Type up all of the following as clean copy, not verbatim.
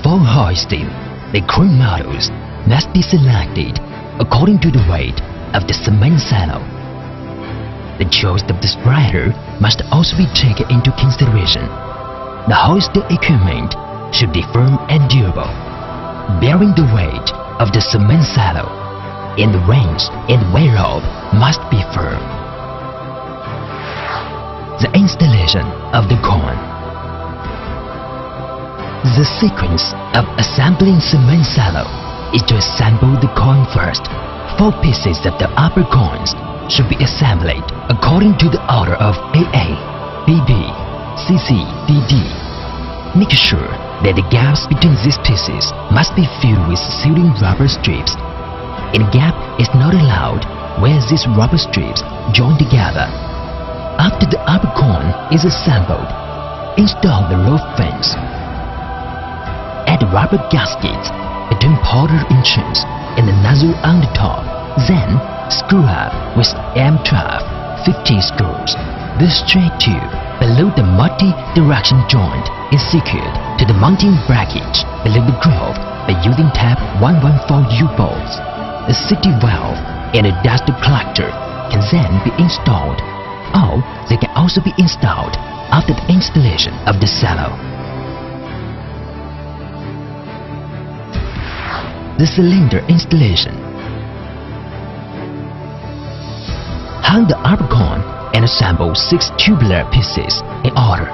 Before hoisting, the crew models must be selected according to the weight of the cement silo. The choice of the spreader must also be taken into consideration. The hoisting equipment should be firm and durable, bearing the weight of the cement silo, and the range and wear rope must be firm. The installation of the cone. The sequence of assembling cement silo is to assemble the cone first. 4 pieces of the upper cones should be assembled according to the order of AA, BB, CC, DD. Make sure that the gaps between these pieces must be filled with sealing rubber strips. A gap is not allowed where these rubber strips join together. After the upper cone is assembled, install the roof fence. Add rubber gaskets between powder entrance and the nozzle on the top. Then screw up with M12 50 screws. The straight tube below the multi-direction joint is secured to the mounting bracket below the groove by using tab 114 U-bolts. A safety valve and a dust collector can then be installed, or they can also be installed after the installation of the silo. The cylinder installation. Hang the upper cone and assemble 6 tubular pieces in order.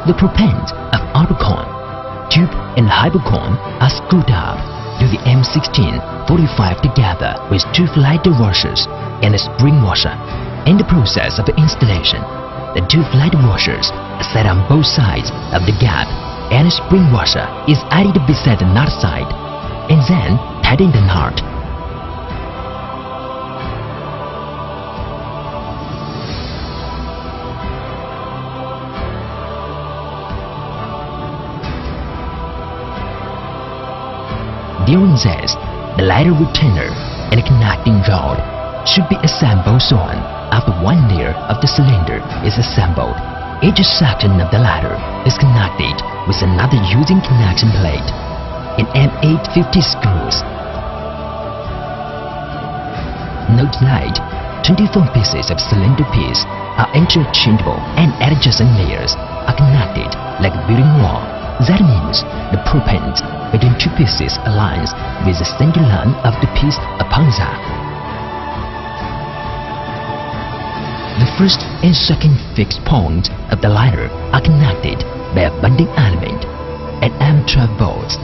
The propellants of upper cone, tube and hypercone are screwed up to the M1645 together with 2 flight washers and a spring washer. In the process of installation, the 2 flight washers are set on both sides of the gap and a spring washer is added beside the nut side, and then tighten the knot. During this, the ladder retainer and a connecting rod should be assembled so on. After 1 layer of the cylinder is assembled, each section of the ladder is connected with another using connection plate and M850 screws. Note that 24 pieces of cylinder piece are interchangeable and adjacent layers are connected like a building wall. That means the propellant between 2 pieces aligns with the center line of the piece upon that. The first and second fixed points of the ladder are connected by a bonding element and M12 bolts.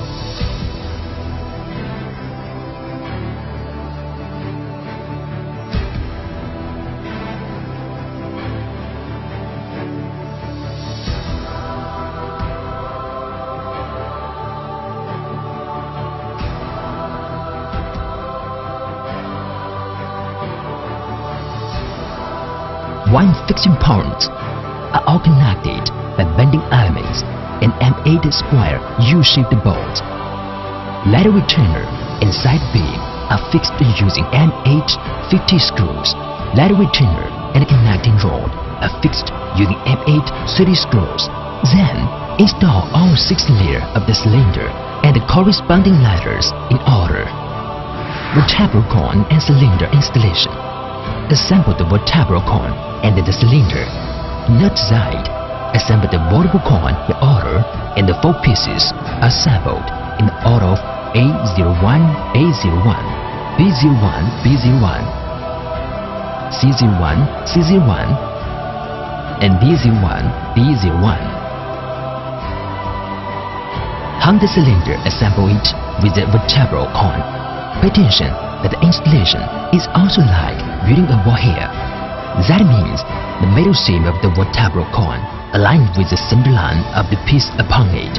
One fixing points are all connected by bending elements and M8 square U-shaped bolts. Ladder retainer and side beam are fixed using M850 screws. Ladder retainer and connecting rod are fixed using M830 screws. Then install all 6 layers of the cylinder and the corresponding ladders in order. Vertebral cone and cylinder installation. Assemble the vertebral cone and the cylinder. Note that assemble the vertebral cone in order and the 4 pieces are assembled in the order of A01, A01, B01, B01, C01, C01, and B01, B01. Hang the cylinder, assemble it with the vertebral cone. Pay attention that the installation is also like building a wall here. That means the middle seam of the vertebral cone aligned with the center line of the piece upon it.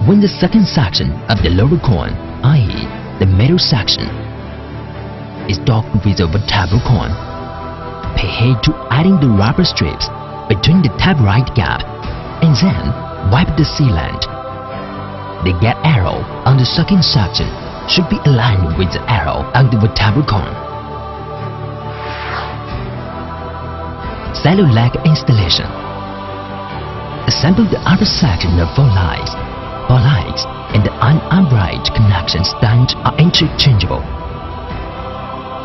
When the second section of the lower cone, i.e. the middle section, is docked with the vertebral cone, pay heed to adding the rubber strips between the tab right gap and then wipe the sealant. The gap arrow on the second section should be aligned with the arrow on the vertebral cone. Silo leg installation. Assemble the upper section of 4 legs. 4 legs and the upright connection stand are interchangeable.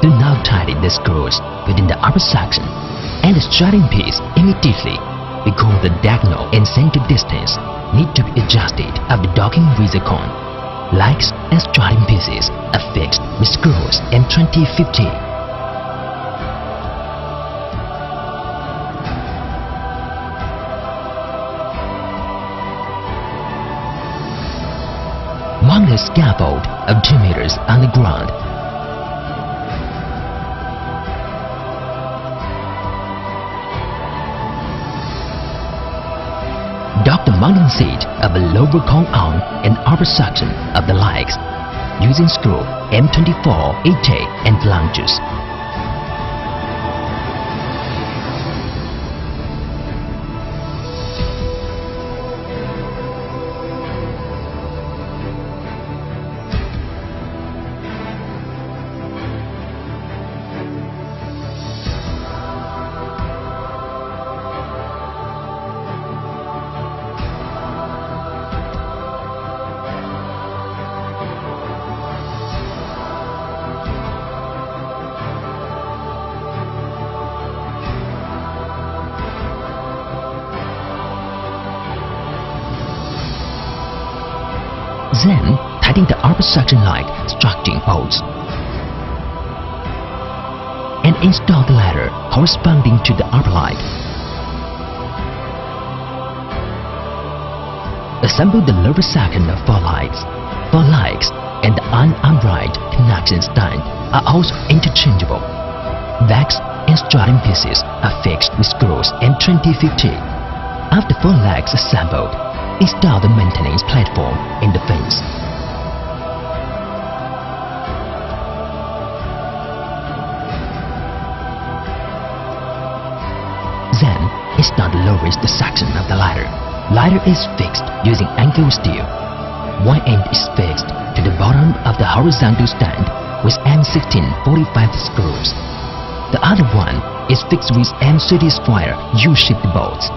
Do now tighten the screws within the upper section and the starting piece immediately, because the diagonal and center distance need to be adjusted after docking with the cone. Legs and starting pieces are fixed with screws M2050. Mount a scaffold of 2 meters on the ground. Dock the mounting seat of the lower cone arm and upper section of the legs using screw M24, 8A and flanges. Then, tighten the upper section leg structuring bolts and install the ladder corresponding to the upper leg. Assemble the lower section of 4 legs. 4 legs and the upright connection stand are also interchangeable. Legs and starting pieces are fixed with screws M2050. After 4 legs assembled, install the maintenance platform in the fence. Then, install the lowest section of the ladder. Ladder is fixed using angle steel. One end is fixed to the bottom of the horizontal stand with M1645 screws. The other one is fixed with M30 square U-shaped bolts.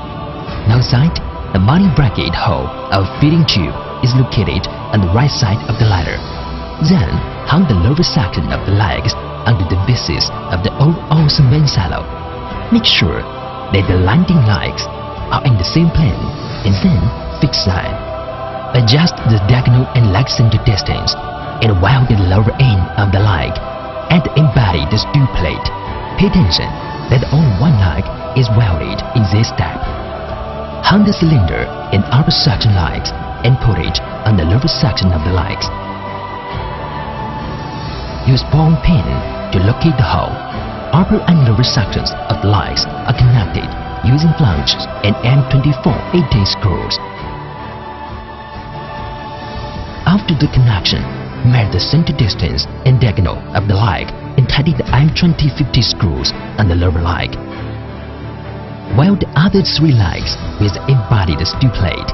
Outside, the mounting bracket hole of feeding tube is located on the right side of the ladder. Then, hang the lower section of the legs under the bases of the overall cement silo. Make sure that the landing legs are in the same plane and then fix them. Adjust the diagonal and leg center distance and weld the lower end of the leg and embody the steel plate. Pay attention that only one leg is welded in this step. Hang the cylinder in upper section legs and put it on the lower section of the legs. Use ball pin to locate the hole. Upper and lower sections of the legs are connected using flanges and M24 8A screws. After the connection, measure the center distance and diagonal of the leg and tighten the M2050 screws on the lower leg. Weld the other 3 legs with the embodied steel plate.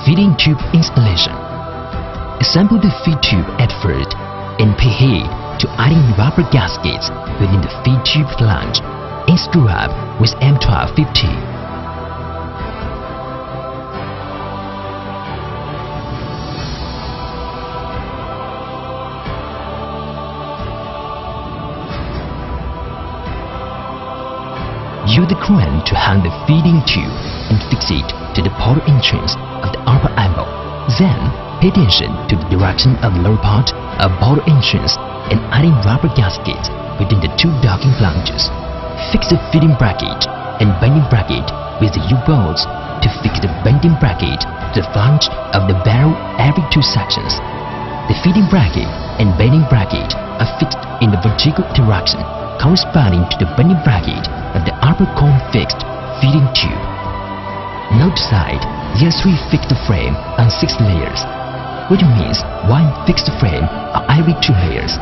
Feeding tube installation. Assemble the feed tube at first and pay heed to adding rubber gaskets within the feed tube flange and screw up with M1250. Use the crane to hang the feeding tube and fix it to the portal entrance of the upper angle. Then, pay attention to the direction of the lower part of portal entrance and adding rubber gaskets within the 2 docking flanges. Fix the feeding bracket and bending bracket with the U-bolts to fix the bending bracket to the flange of the barrel every 2 sections. The feeding bracket and bending bracket are fixed in the vertical direction corresponding to the bending bracket of the upper cone fixed feeding tube. Note side, there are 3 fixed frame on 6 layers, which means 1 fixed frame on every 2 layers.